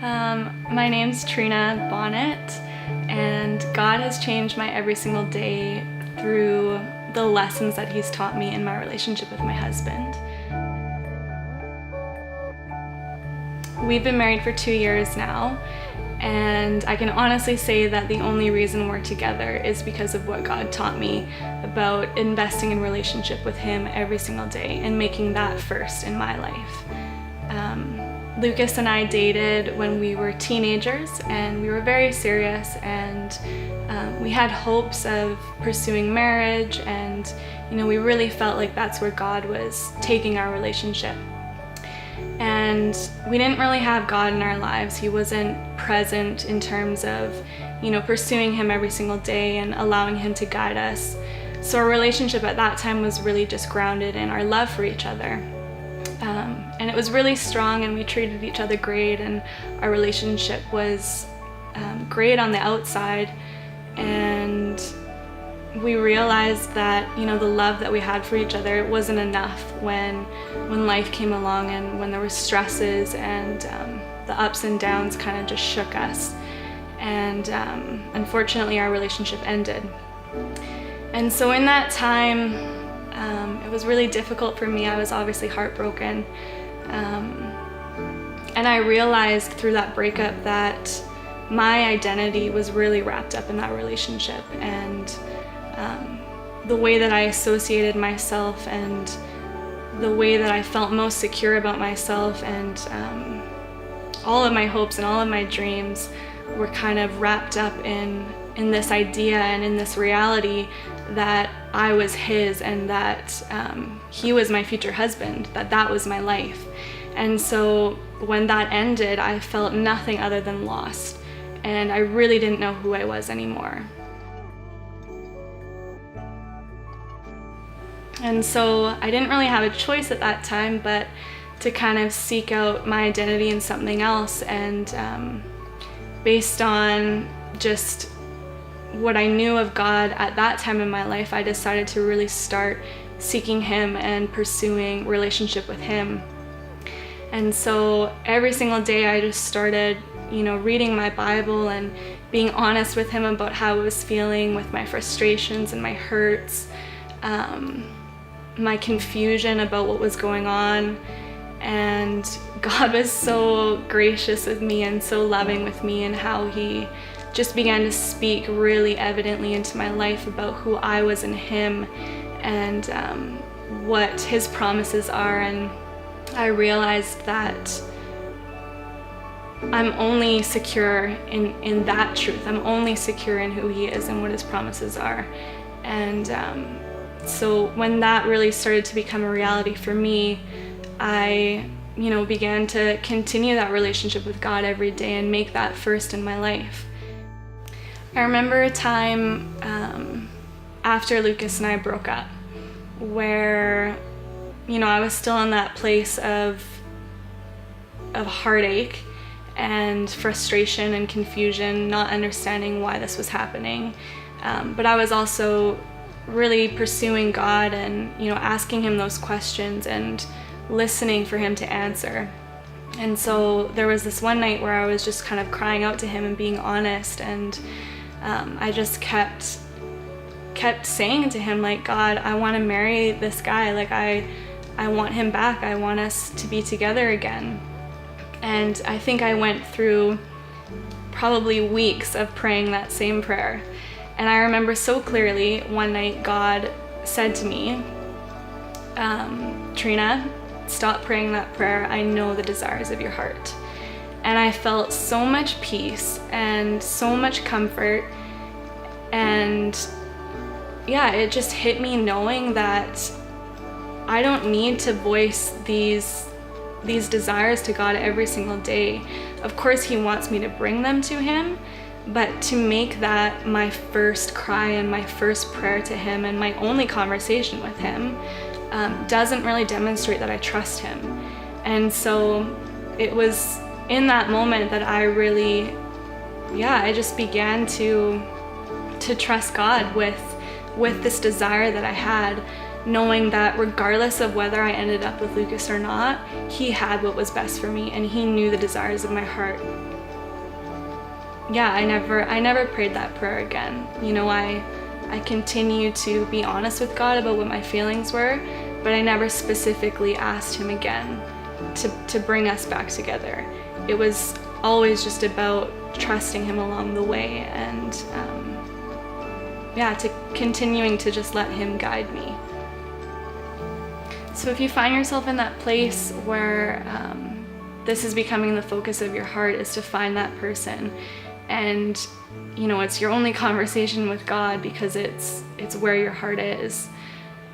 My name's Trina Bonnet, and God has changed my every single day through the lessons that He's taught me in my relationship with my husband. We've been married for 2 years now, and I can honestly say that the only reason we're together is because of what God taught me about investing in relationship with Him every single day and making that first in my life. Lucas and I dated when we were teenagers, and we were very serious, and we had hopes of pursuing marriage, and we really felt like that's where God was taking our relationship. And we didn't really have God in our lives. He wasn't present in terms of pursuing Him every single day and allowing Him to guide us. So our relationship at that time was really just grounded in our love for each other. And it was really strong, and we treated each other great, and our relationship was great on the outside. And we realized that the love that we had for each other, it wasn't enough when life came along and when there were stresses and the ups and downs kind of just shook us. And unfortunately our relationship ended. And so in that time, it was really difficult for me. I was obviously heartbroken. And I realized through that breakup that my identity was really wrapped up in that relationship, and the way that I associated myself and the way that I felt most secure about myself, and all of my hopes and all of my dreams were kind of wrapped up in this idea and in this reality that I was His, and that He was my future husband, that was my life. And so when that ended, I felt nothing other than lost, and I really didn't know who I was anymore. And so I didn't really have a choice at that time but to kind of seek out my identity in something else. And based on just what I knew of God at that time in my life, I decided to really start seeking Him and pursuing relationship with Him. And so every single day I just started, reading my Bible and being honest with Him about how I was feeling with my frustrations and my hurts, my confusion about what was going on. And God was so gracious with me and so loving with me, and how He just began to speak really evidently into my life about who I was in Him, and what His promises are. And I realized that I'm only secure in that truth. I'm only secure in who He is and what His promises are. And so when that really started to become a reality for me, I began to continue that relationship with God every day and make that first in my life. I remember a time after Lucas and I broke up where I was still in that place of heartache and frustration and confusion, not understanding why this was happening. But I was also really pursuing God and asking Him those questions and listening for Him to answer. And so there was this one night where I was just kind of crying out to Him and being honest, and I just kept saying to Him, like, God, I want to marry this guy. Like, I want him back. I want us to be together again. And I think I went through probably weeks of praying that same prayer. And I remember so clearly one night God said to me, Trina, stop praying that prayer. I know the desires of your heart. And I felt so much peace and so much comfort. And yeah, it just hit me knowing that I don't need to voice these desires to God every single day. Of course, He wants me to bring them to Him, but to make that my first cry and my first prayer to Him and my only conversation with Him doesn't really demonstrate that I trust Him. And so it was in that moment that I really, I just began to trust God with this desire that I had, knowing that regardless of whether I ended up with Lucas or not, he had what was best for me, and he knew the desires of my heart. yeah, I never prayed that prayer again. You know, I continue to be honest with God about what my feelings were, but I never specifically asked him again to bring us back together. It was always just about trusting him along the way, and to continuing to just let him guide me. So if you find yourself in that place where this is becoming the focus of your heart, is to find that person, and you know, it's your only conversation with God because it's where your heart is,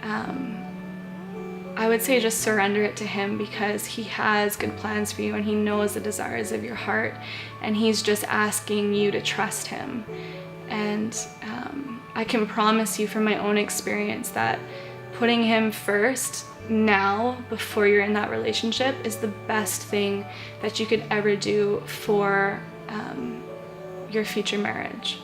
I would say just surrender it to him, because he has good plans for you and he knows the desires of your heart, and he's just asking you to trust him. And I can promise you from my own experience that putting him first now, before you're in that relationship, is the best thing that you could ever do for your future marriage.